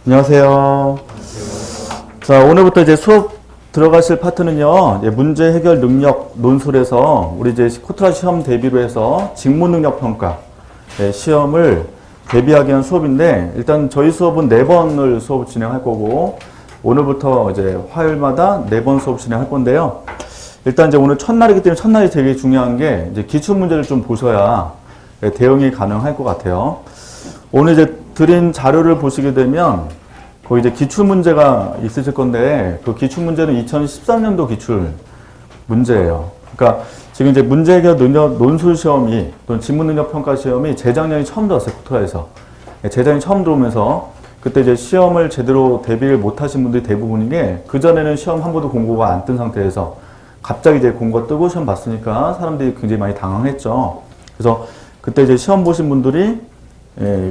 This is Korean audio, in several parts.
안녕하세요. 자, 오늘부터 이제 수업 들어가실 파트는요, 문제 해결 능력 논술에서 우리 이제 코트라 시험 대비로 해서 직무 능력 평가 시험을 대비하기 위한 수업인데, 일단 저희 수업은 4번을 수업 진행할 거고, 오늘부터 이제 화요일마다 4번 수업 진행할 건데요. 일단 이제 오늘 첫날이기 때문에 첫날이 되게 중요한 게 이제 기출 문제를 좀 보셔야 대응이 가능할 것 같아요. 오늘 이제 드린 자료를 보시게 되면 거기 이제 기출 문제가 있으실 건데, 그 기출 문제는 2013년도 기출 문제예요. 그러니까 지금 이제 문제 해결 능력 논술 시험이 또는 직무 능력 평가 시험이 재작년에 처음 들어왔어요, 코트라에서. 재작년에 처음 들어오면서 그때 이제 시험을 제대로 대비를 못 하신 분들이 대부분인 게, 그전에는 시험 한 번도 공고가 안 뜬 상태에서 갑자기 이제 공고 뜨고 시험 봤으니까 사람들이 굉장히 많이 당황했죠. 그래서 그때 이제 시험 보신 분들이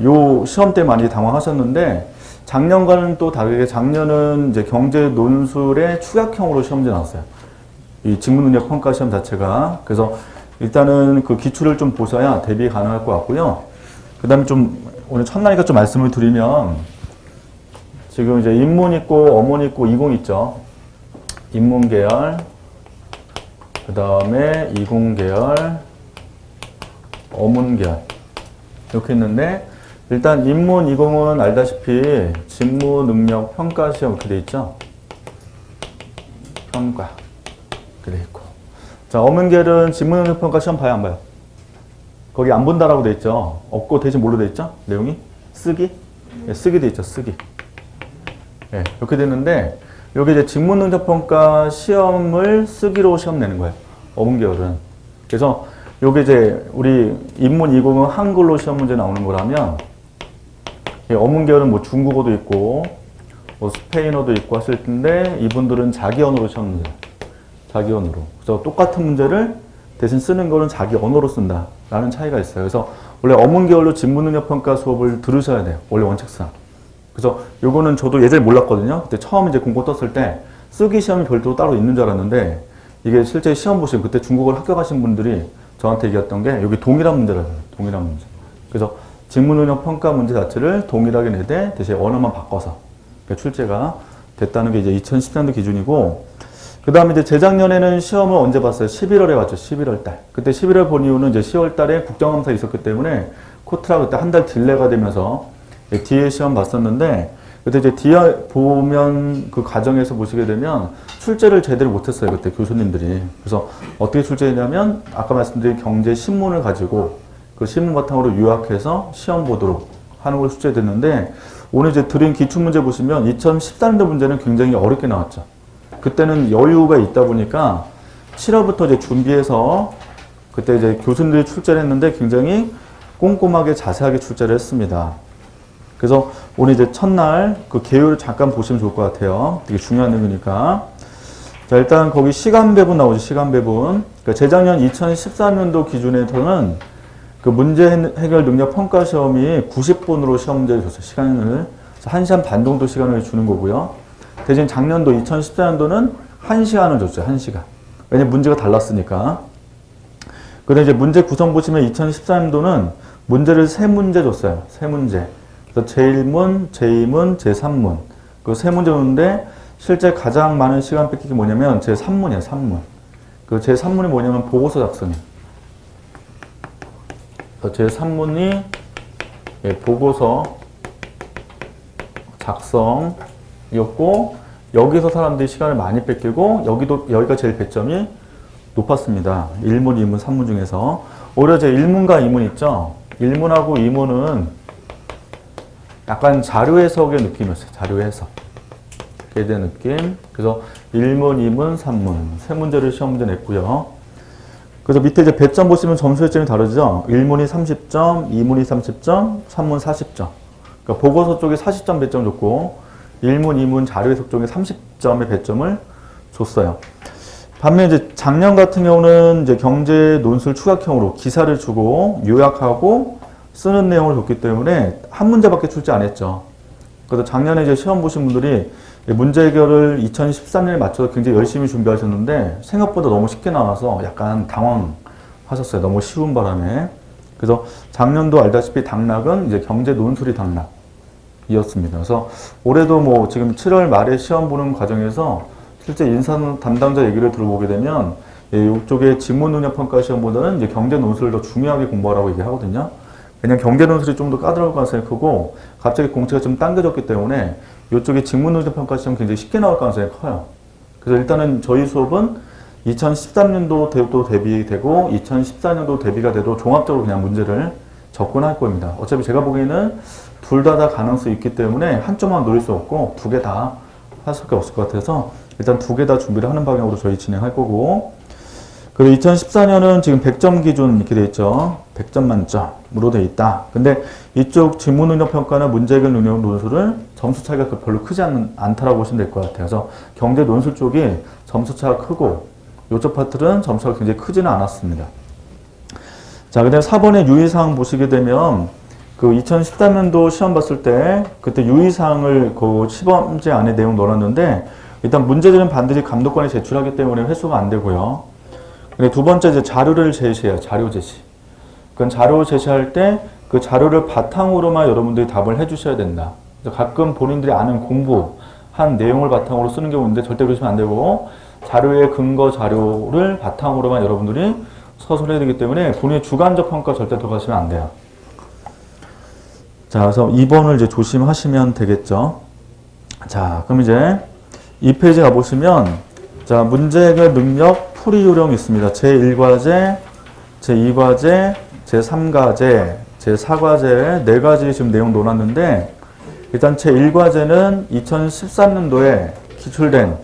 요 시험 때 많이 당황하셨는데, 작년과는 또 다르게 작년은 이제 경제 논술의 축약형으로 시험지 나왔어요. 이 직무능력 평가 시험 자체가. 그래서 일단은 그 기출을 좀 보셔야 대비 가능할 것 같고요. 그 다음에 좀 오늘 첫날이니까 좀 말씀을 드리면, 지금 이제 인문 있고 어문 있고 이공 있죠. 인문 계열, 그 다음에 이공 계열, 어문 계열 이렇게 있는데, 일단 인문 이공은 알다시피 직무 능력 평가 시험 이렇게 돼 있죠. 평가 이렇게 돼 있고, 자, 어문 계열은 직무 능력 평가 시험 봐요, 안 봐요? 거기 안 본다라고 돼 있죠. 없고 대신 뭘로 돼 있죠? 내용이 쓰기, 쓰기 돼 있죠. 쓰기. 이렇게 됐는데, 여기 이제 직무 능력 평가 시험을 쓰기로 시험 내는 거예요, 어문 계열은. 그래서 요게 이제 우리 인문 이공은 한글로 시험 문제 나오는 거라면, 어문 계열은 뭐 중국어도 있고 뭐 스페인어도 있고 하실 텐데, 이분들은 자기 언어로 시험 문제, 자기 언어로. 그래서 똑같은 문제를 대신 쓰는 거는 자기 언어로 쓴다 라는 차이가 있어요. 그래서 원래 어문 계열로 직무 능력 평가 수업을 들으셔야 돼요, 원래 원칙상. 그래서 요거는 저도 예전에 몰랐거든요. 그때 처음 이제 공고 떴을 때 쓰기 시험이 별도로 따로 있는 줄 알았는데, 이게 실제 시험 보시면 그때 중국어를 합격하신 분들이 저한테 얘기했던 게, 여기 동일한 문제라고 해요. 동일한 문제. 그래서 직무 능력 평가 문제 자체를 동일하게 내되 대신 언어만 바꿔서 출제가 됐다는 게 이제 2010년도 기준이고, 그 다음에 이제 재작년에는 시험을 언제 봤어요? 11월에 봤죠. 11월 달. 그때 11월 본 이유는 이제 10월 달에 국정감사 있었기 때문에 코트라 그때 한 달 딜레가 되면서 뒤에 시험 봤었는데, 그때 이제 뒤에 보면 그 과정에서 보시게 되면 출제를 제대로 못했어요, 그때 교수님들이. 그래서 어떻게 출제했냐면, 아까 말씀드린 경제 신문을 가지고 그 신문 바탕으로 요약해서 시험 보도록 하는 걸 출제됐는데, 오늘 이제 드린 기출문제 보시면 2014년도 문제는 굉장히 어렵게 나왔죠. 그때는 여유가 있다 보니까 7월부터 이제 준비해서 그때 이제 교수님들이 출제를 했는데 굉장히 꼼꼼하게 자세하게 출제를 했습니다. 그래서 오늘 이제 첫날 그 개요를 잠깐 보시면 좋을 것 같아요. 되게 중요한 내용이니까. 자, 일단 거기 시간 배분 나오죠. 시간 배분. 그러니까 재작년 2014년도 기준에서는 그 문제 해결 능력 평가 시험이 90분으로 시험 문제를 줬어요. 시간을. 1시간 반 정도 시간을 주는 거고요. 대신 작년도 2014년도는 1시간을 줬어요. 1시간. 왜냐면 문제가 달랐으니까. 그런데 이제 문제 구성 보시면 2014년도는 문제를 3문제 줬어요. 3문제. 그래서 제1문, 제2문, 제3문. 그 3문제 줬는데, 실제 가장 많은 시간 뺏기기 뭐냐면 제3문이에요. 3문. 그 제3문이 뭐냐면 보고서 작성이에요. 제3문이 보고서 작성이었고, 여기서 사람들이 시간을 많이 뺏기고, 여기가 제일 배점이 높았습니다. 1문, 2문, 3문 중에서. 오히려 제 1문과 2문 있죠? 1문하고 2문은 약간 자료 해석의 느낌이었어요. 자료 해석. 이렇게 된 느낌. 그래서 1문, 2문, 3문. 세 문제를 시험 문제 냈고요. 그래서 밑에 이제 배점 보시면 점수 배점이 다르죠? 1문이 30점, 2문이 30점, 3문 40점. 그러니까 보고서 쪽에 40점 배점 줬고, 1문, 2문 자료 해석 쪽에 30점의 배점을 줬어요. 반면 이제 작년 같은 경우는 이제 경제 논술 추각형으로 기사를 주고 요약하고 쓰는 내용을 줬기 때문에 한 문제밖에 출제 안 했죠. 그래서 작년에 이제 시험 보신 분들이 문제 해결을 2013년에 맞춰서 굉장히 열심히 준비하셨는데 생각보다 너무 쉽게 나와서 약간 당황하셨어요. 너무 쉬운 바람에. 그래서 작년도 알다시피 당락은 이제 경제 논술이 당락. 이었습니다. 그래서 올해도 뭐 지금 7월 말에 시험 보는 과정에서 실제 인사 담당자 얘기를 들어보게 되면 이쪽에 직무능력평가 시험보다는 이제 경제 논술을 더 중요하게 공부하라고 얘기하거든요. 왜냐면 경제 논술이 좀 더 까다로울 가능성이 크고 갑자기 공채가 좀 당겨졌기 때문에 이쪽에 직무능력평가 시험 굉장히 쉽게 나올 가능성이 커요. 그래서 일단은 저희 수업은 2013년도 대비되고 2014년도 대비가 돼도 종합적으로 그냥 문제를 접근할 겁니다. 어차피 제가 보기에는 둘 다 가능성이 있기 때문에 한쪽만 노릴 수 없고 두 개 다 할 수밖에 없을 것 같아서 일단 두 개 다 준비를 하는 방향으로 저희 진행할 거고, 그리고 2014년은 지금 100점 기준 이렇게 돼 있죠. 100점 만점으로 돼 있다. 근데 이쪽 직무능력평가나 문제해결 능력 논술은 점수 차이가 별로 크지 않다라고 보시면 될 것 같아요. 그래서 경제 논술 쪽이 점수 차가 크고 이쪽 파트는 점수가 굉장히 크지는 않았습니다. 자, 그다음에 4번의 유의사항 보시게 되면 그 2013년도 시험 봤을 때 그때 유의사항을 그 시범제 안에 내용 넣어놨는데 일단 문제들은 반드시 감독관이 제출하기 때문에 회수가 안 되고요. 근데 두 번째 이제 자료를 제시해요. 자료 제시. 그건 자료 제시할 때 그 자료를 바탕으로만 여러분들이 답을 해주셔야 된다. 가끔 본인들이 아는 공부한 내용을 바탕으로 쓰는 경우 있는데 절대 그러시면 안 되고 자료의 근거 자료를 바탕으로만 여러분들이 서술해야 되기 때문에 본인의 주관적 평가 절대 들어가시면 안 돼요. 자, 그래서 2번을 이제 조심하시면 되겠죠. 자, 그럼 이제 이 페이지 가보시면 자, 문제해결 능력 풀이 요령이 있습니다. 제1과제, 제2과제, 제3과제, 제4과제 네 가지 지금 내용 놓았는데 일단 제1과제는 2013년도에 기출된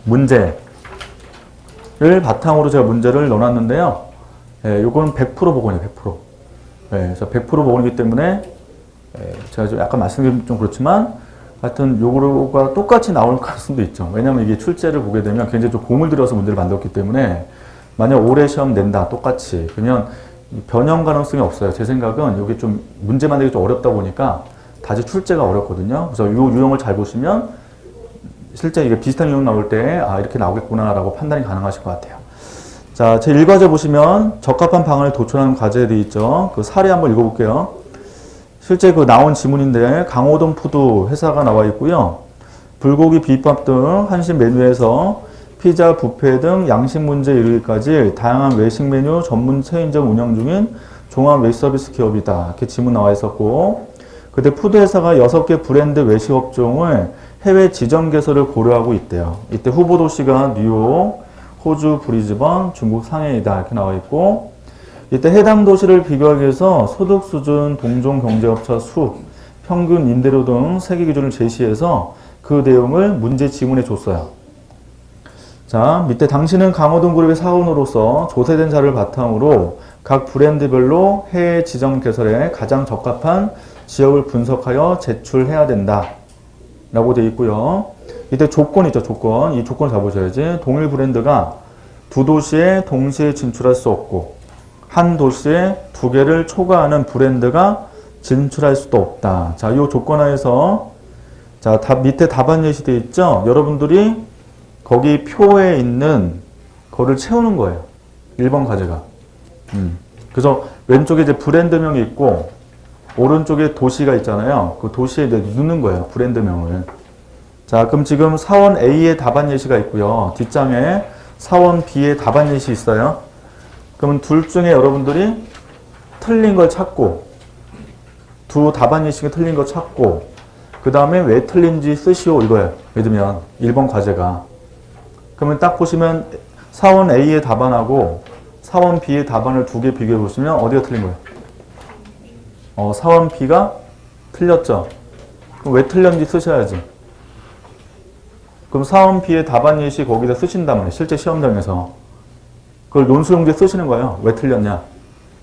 문제를 바탕으로 제가 문제를 넣어놨는데요. 요거는 100% 복원이에요. 100%. 그래서 100% 복원이기 때문에 제가 좀 약간 말씀드리면 좀 그렇지만 하여튼 요거가 똑같이 나올 가능성도 있죠. 왜냐면 이게 출제를 보게 되면 굉장히 좀 공을 들여서 문제를 만들었기 때문에 만약 올해 시험 낸다 똑같이 그러면 변형 가능성이 없어요. 제 생각은 이게 좀 문제 만들기 좀 어렵다 보니까 다시 출제가 어렵거든요. 그래서 이 유형을 잘 보시면 실제 이게 비슷한 유형 나올 때 아 이렇게 나오겠구나 라고 판단이 가능하실 것 같아요. 자, 제 1과제 보시면 적합한 방안을 도출하는 과제들이 있죠. 그 사례 한번 읽어볼게요. 실제 그 나온 지문인데 강호동 푸드 회사가 나와 있고요. 불고기 비빔밥 등 한식 메뉴에서 피자, 뷔페 등 양식 문제에 이르기까지 다양한 외식 메뉴 전문 체인점 운영 중인 종합 외식 서비스 기업이다. 이렇게 지문 나와 있었고 그때 푸드 회사가 6개 브랜드 외식 업종을 해외 지점 개설을 고려하고 있대요. 이때 후보 도시가 뉴욕, 호주 브리즈번, 중국 상해이다. 이렇게 나와 있고 이때 해당 도시를 비교하기 위해서 소득 수준, 동종 경제업체 수, 평균 임대료 등 세계 기준을 제시해서 그 내용을 문제 지문에 줬어요. 자, 밑에 당신은 강호동 그룹의 사원으로서 조사된 자료를 바탕으로 각 브랜드별로 해외 지점 개설에 가장 적합한 지역을 분석하여 제출해야 된다. 라고 되어 있고요. 이때 조건 있죠, 조건. 이 조건을 잡으셔야지. 동일 브랜드가 두 도시에 동시에 진출할 수 없고 한 도시에 두 개를 초과하는 브랜드가 진출할 수도 없다. 자, 이 조건 하에서 자, 밑에 답안 예시되어 있죠? 여러분들이 거기 표에 있는 거를 채우는 거예요. 1번 과제가. 그래서 왼쪽에 이제 브랜드명이 있고 오른쪽에 도시가 있잖아요. 그 도시에 이제 넣는 거예요. 브랜드명을. 자, 그럼 지금 사원 A의 답안 예시가 있고요. 뒷장에 사원 B의 답안 예시 있어요. 그러면 둘 중에 여러분들이 틀린 걸 찾고 두 답안 예시가 틀린 거 찾고 그 다음에 왜 틀린지 쓰시오 이거예요. 예를 들면 1번 과제가. 그러면 딱 보시면 사원 A의 답안하고 사원 B의 답안을 두 개 비교해 보시면 어디가 틀린 거예요? 사원 B가 틀렸죠. 그럼 왜 틀렸는지 쓰셔야지. 그럼 사원 B의 답안 예시 거기다 쓰신단 말이에요. 실제 시험장에서. 그걸 논술용지에 쓰시는 거예요. 왜 틀렸냐?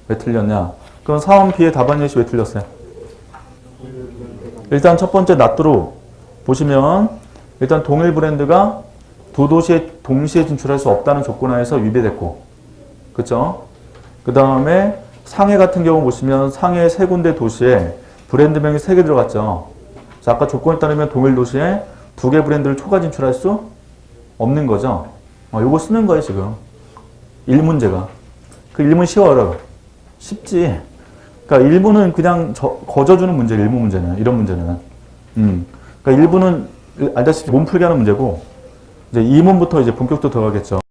왜 틀렸냐? 그럼 사원 B의 답안 예시 왜 틀렸어요? 일단 첫 번째 낫뚜루 보시면 일단 동일 브랜드가 두 도시에 동시에 진출할 수 없다는 조건하에서 위배됐고, 그쵸? 그 다음에 상해 같은 경우 보시면 상해 세 군데 도시에 브랜드명이 3개 들어갔죠. 자, 아까 조건에 따르면 동일 도시에 두 개 브랜드를 초과 진출할 수 없는 거죠. 요거 쓰는 거예요, 지금. 1문제가. 그 1문 쉬워요. 쉽지. 그러니까 1문은 그냥 거저주는 문제예요, 1문 문제는. 이런 문제는. 그러니까 1부는 알다시피 몸풀기 하는 문제고, 이제 2문부터 이제 본격적으로 들어가겠죠.